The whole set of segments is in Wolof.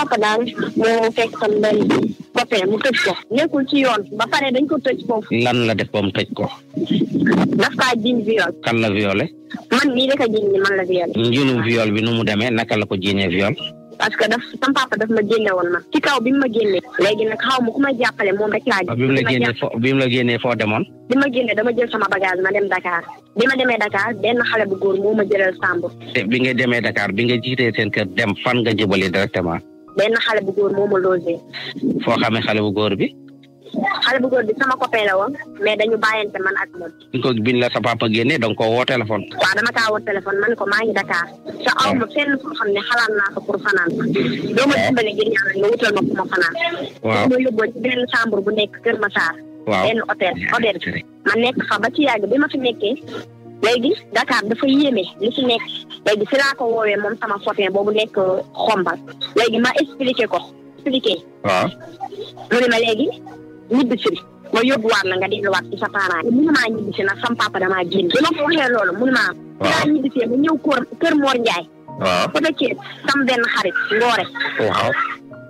papa daal moo fekk sam benn copain mu tëj ko nekkul ci yoon ba pare dañ ko tëj foofu. lan la def ba mu tëj ko. daf kaa jiñ viol. kan la violé. man mii da ka jiñ ni man la violé. njiinu viol bi nu mu demee naka la ko jiñee viol. parce que sam papa daf ma génne woon ma ci kaw bi mu ma génnee. léegi nag xaw ma ku ma jàppale moom rek laa. bi mu la génnee foo demoon. bi ma génnee dama jël sama bagage ma dem Dakar bi ma demee Dakar benn xale bu góor moo ma jëlal Sambour. bi nga demee Dakar bi nga jiitee seen kër dem fan nga jëbali directement. benn xale bu góor moo ma logé. foo xamee xale bu góor bi. xale bu góor bi sama copain la woon mais dañu bàyyante man ak moom. bi la sa papa génnee donc koo woo téléphone. waaw dama kaa woo téléphone man ko maa ngi Dakar. te aw ma fenn foo xam ne xalaat naa ko pour fanaan. doo ma dimbale ngir ñaanal nga wutal ma fu ma fanaan. waaw ma yóbboo ci benn chambre bu nekk Kër Massar. waaw benn hôtel ma nekk fa ba ci yàgg bi ma fi nekkee. léegi Dakar dafa yéeme li ci nekk léegi si laa ko woowee moom sama copain boobu nekk xombal léegi ma expliqué. waaw mu ne ma léegi ñibbisi ma yóbbuwaat la nga delluwaat ci sa parents yi. mënu maa ñibbisi nag sam papa damaa génn. bi ma ko waxee loolu mënu maa. waaw dinaa ñibbisee ma ñëw kër Mor Ndiaye. waaw peut être sam benn xarit Ngoore. waaw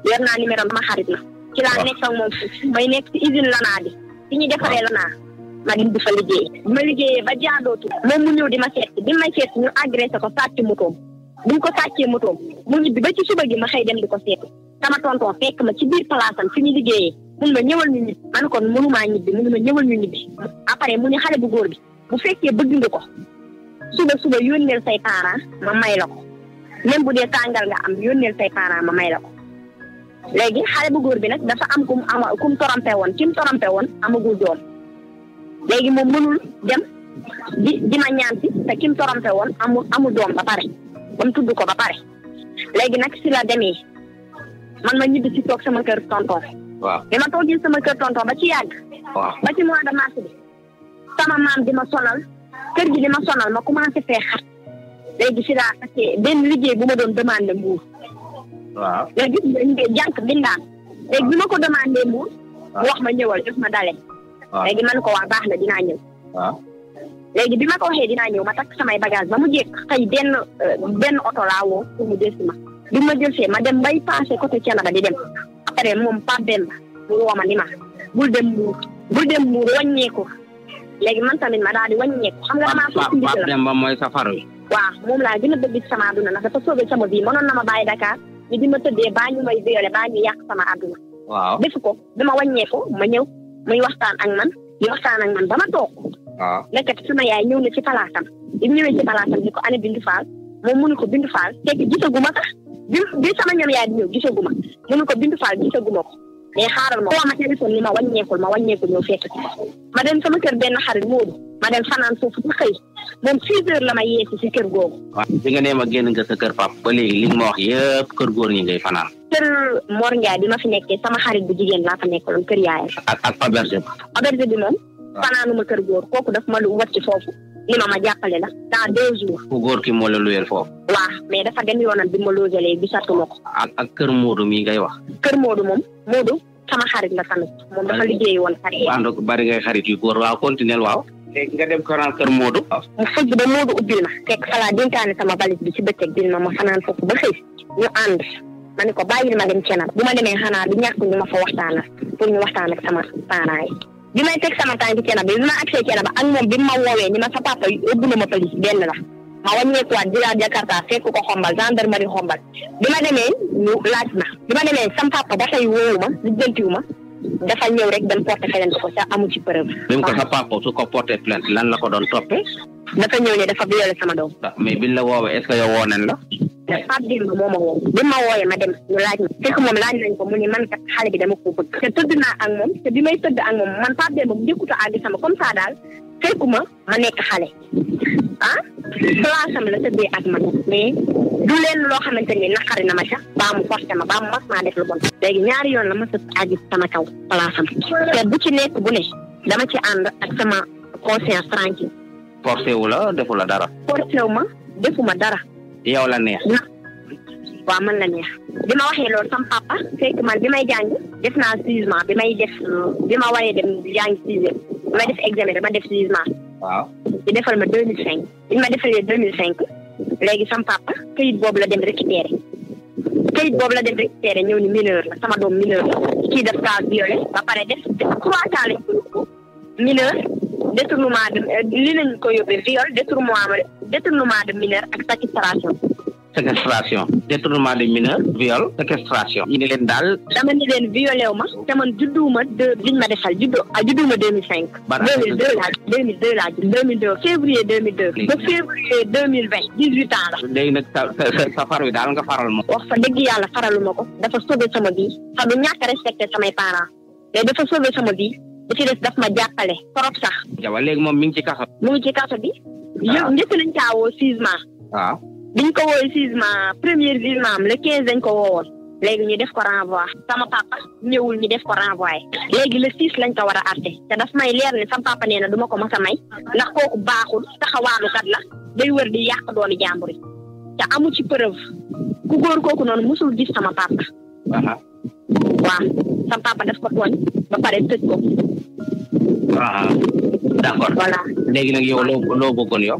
yor naa numéro sama xarit la. ci laa nekk ak moom fii may nekk ci usine Lana bi fi ñu defaree Lana ma di fa liggéey. bi ma liggéeyee ba jaadootu moom mu ñëw di ma seet bi may seet ñu agressé ko sàcc motoom bu ñu ko sàccee motoom mu ñibbi ba ci suba gi ma xëy dem di ko seet sama tonton fekk ma ci biir palaasam fi ñu liggéeyee mun ma ñëwal ñu ñibbi man kon mënumaa ñibbi mun ma ñëwal ñu ñibbi après mu ne xale bu góor bi bu fekkee bëgg nga ko suba yónneel say parents ma may la ko même bu dee tàngal nga am yónneel say parents ma may la ko léegi xale bu góor bi nag dafa am kum torompe woon kim torompe woon amagul doom léegi moom mënul dem di ma ñaan si te kim torompe woon amul doom ba pare ba mu tudd ko ba pare léegi nag si la demee man ma ñibbi si toog sama kër tonton. waaw bi ma toogee sama kër tonton ba ci yàgg. waaw ba ci mois de mars bi sama maam di ma sonal kër gi di ma sonal ma commencé fee xat léegi si laa fekkee benn liggéey bu ma doon demandé mbuur. waaw léegi jànk bindaan léegi bi ma ko demandé mbuur. mu wax ma ñëwal def ma dale. waaw léegi man ko waa baax na dinaa ñëw. waaw léegi bi ma ko waxee dinaa ñëw ma takk samay bagage ba mu jekk xëy benn oto laa woo pour mu jël si ma. bi ma jël see ma dem bay passé côté Thiénaba di dem après moom Pape Demba mu woo ma ni ma bul dem Mbuur wàññeeku léegi man tamit ma daal di wàññeeku. xam nga damaa fekk Pape Demba mooy safar wi. waaw moom laa gën a bëgg ci sama àdduna ndax dafa sauvé sama vie mënoon na ma bàyyi Dakar ni bi ma tëddee baa ñu may violé baa ñu yàq sama àdduna. waaw defu ko dama wàññeeku ma ñëw muy waxtaan ak man ba ma toog. waaw nekkati sama yaay ñëw na ci palaasam bi mu ñëwee ci palaasam ni ko ana Bindu Fall moom mënu ko Bindu Fall fekk gisaguma sax bi sama ñoom yaay di ñëw gisaguma mënu ko Bindu Fall gisaguma ko mais xaaral ma woo ma téléphone ni ma wàññeekul ñëw fekk ci ma dem sama kër benn xarit Moodu ma dem fanaan foofu ba xëy moom 6 heures la ma yeesi si kër googu. waaw bi nga nee ma génn nga sa kër pap ba léegi li nga ma wax yëpp kër góor ñi ngay fanaan. kër Mor Ndiaye bi ma fi nekkee sama xarit bu jigéen laa fa nekkaloon kër yaayam. ak auberge bi moom. fanaanuma kër góor kooku daf ma lu wàcc foofu ni ma jàppale la dans 2 jours. ku góor ki moo la luyeel foofu. waaw mais dafa dem yoonam bi ma logelee gisatuma ko. ak kër Moodu mii ngay wax. kër Moodu moom Moodu sama xarit la tamit moom dafa liggéey woon xarit. waaw bari ngay xarit yu góor waaw continuel waaw. léegi nga dem kër Moodu. mu fëgg ba Moodu ubbil ma fekk falaa dénkaane sama valise bi ci bëccëg bil ma fanaan foofu ba xëy ñu ànd ma ne ko bàyyil ma dem Thiénaba bu ma demee xanaa du ñàkk ñu ma fa waxtaanal pour ñu waxtaan ak sama parents yi. bi may teg sama tànk Thiénaba bi ma agsee Thiénaba ak moom bi ma woowee ni ma sa papa yóbbu na ma police benn la ma wàññeekuwaat jëlaat Jakarta fekk ko xombal gendarmerie xombal bi ma demee ñu laaj ma bi ma demee sam papa ba tey woowu ma lijjantiwu ma dafa ñëw rek dem porté plainte ko sax amu ci preuve. même ko sa papa su ko porté plainte lan la ko doon toppee. dafa ñëw ne dafa violé sama doom. mais biñ la woowee est-ce que yow woo nañ la. Pape Demba moo ma woo bi ma wooyee ma dem ñu laaj ma fekk moom laaj nañ ko mu ne man kat xale bi dama ko bëgg te tëdd naa ak moom te bi may tëdd ak moom man Pape Demba bu njëkkuta àgg sama comme ça daal fekkuma ma nekk xale place am la tëddee ak man mais du leen loo xamante ni naqari na ma sax baa mu forcé ma baa mu mas maa def lu bon léegi ñaari yoon la ma sëb àgg sama kaw place am te bu ci nekk bu ne dama ci ànd ak sama conscience tranquille. forcé wu la defu la dara. forcé wu ma defuma dara. yow la neex. waaw man la neex bi ma waxee loolu sama papa fekk man bi may jàng def naa jugement bi ma waree dem jàng sixième bi ma def examen dama def jugement. waaw di defal ma 2005 bi ma defalee 2005 léegi sama papa këyit boobu la dem récupérer këyit boobu la dem récupéré ñëw ni mineur la sama doom mineur la kii def kaa violé ba pare def 3 cas lañ ko yóbbu mineur détournement de li lañ ko yóbbee viol détournement de mineur ak séquestration détournement de mineur viol séquestration ñu ne leen daal dama ni leen violé wu ma te man judduwuma biñ ma defal judduwuma 2005 2002 laa judd 2002 février 2002 ba février 2020 18 ans la léegi nag sa far wi daal nga faral ma wax fa dëgg yàlla faraluma ko dafa sauvé sama vie xam du ñàkk respecté samay parents mais dafa sauvé sama vie da ci des daf ma jàppale trop sax jawa léegi moom mi ngi ci kaso bi njëkk nañ kaa woo 6 mois waaw biñ ko wooy jugement premier jugement am le 15 dañ ko woowoon léegi ñu def ko renvoi sama papa ñëwul ñu def ko renvoyé léegi le 6 lañ ko war a arrêté te daf may leer ne sama papa nee na duma ko mas a may ndax kooku baaxul taxawaalukat la day wër di yàq dooli jàmbur yi te amu ci preuve ku góor kooku noonu musul gis sama papa waaw sama papa daf ko tooñ ba pare tëj ko d'accord voilà léegi nag yow loo bëggoon yow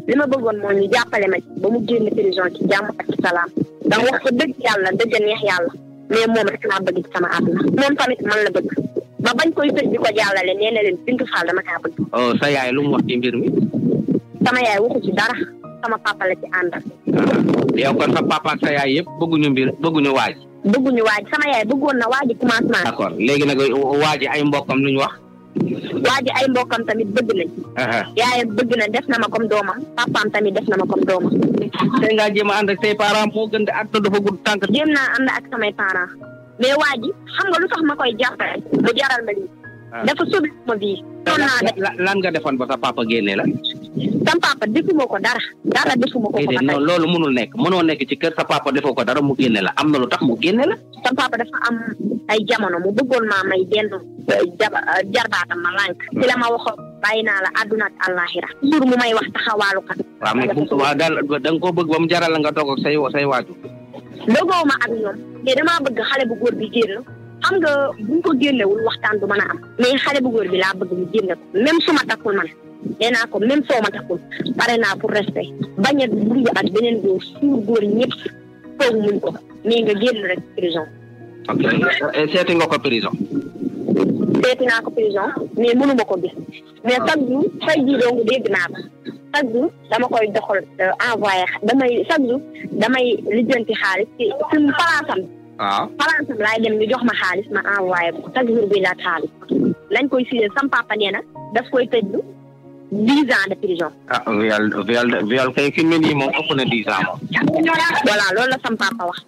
li ma bëggoon mooy ñu jàppale ma ba mu génn prison ci jàmm ak salaam ndax wax ko dëgg yàlla dëgg neex yàlla mais moom rek laa bëgg ci sama àdduna moom tamit man la bëgg ba bañ koy tëj di ko jàllale nee na leen Bintu Fall dama kaa bëgg. oh sa yaay lu mu wax ci mbir mi. sama yaay waxu ci dara sama papa la ci àndal. yow kon sa papa ak sa yaay yëpp bëgguñu waaj. bëgguñu waaj sama yaay bëggoon na waaj commencement. d'accord léegi nag waaj ay mbokkam lu ñu wax. waa ji ay mbokkam tamit bëgg nañ. yaayam bëgg na def na ma comme doomam papaam tamit def na ma comme doomam. tey ngaa jéem a ànd ak say parents moo gën di àdduna dafa gudd tànk. jéem naa ànd ak samay parents mais waa ji xam nga lu tax ma koy jàppale mu jaral ma lii. dafa sauvé ma vie. lan nga defoon ba sa papa génnee la. sam papa defuma ko dara defuma ko. non loolu mënul nekk mënoo nekk ci kër sa papa defoo ko dara mu génne la am na lu tax mu génne la. sam papa dafa am ay jamono mu bëggoon maa may benn jarbaatam ma lànk. ci la ma waxoon bàyyi naa la àdduna ak àllaaxira. toujours mu may wax taxawaalu kat. waaw mais waaw daal da nga koo bëgg ba mu jaral la nga toog ak say waajur. dogoo ma ak ñoom mais damaa bëgg xale bu góor bi génn. xam nga buñ ko génnewul waxtaan du mën a am mais xale bu góor bi laa bëgg ñu génne ko même su ma takkul man nee naa ko même soo ma takkul pare naa pour respect bañ a dund ak beneen góor suur góor ñëpp toog muñ ko mais nga génn rek prison. ok seeti nga ko prison. seeti naa ko prison mais mënuma ko gis mais chaque jour fay ji dong dégg naa ko chaque jour dama koy doxal envoyé chaque jour damay lijjanti xaalis ci suñu palaasam. waaw palaasam laay dem ñu jox ma xaalis ma envoyé ko chaque jour bi laaj xaalis lañ koy signé sam papa nee na daf koy tëj 10 ans de prison. ah viol kay fi mu ne nii moom ëpp na 10 ans moom. voilà loolu la sam papa wax.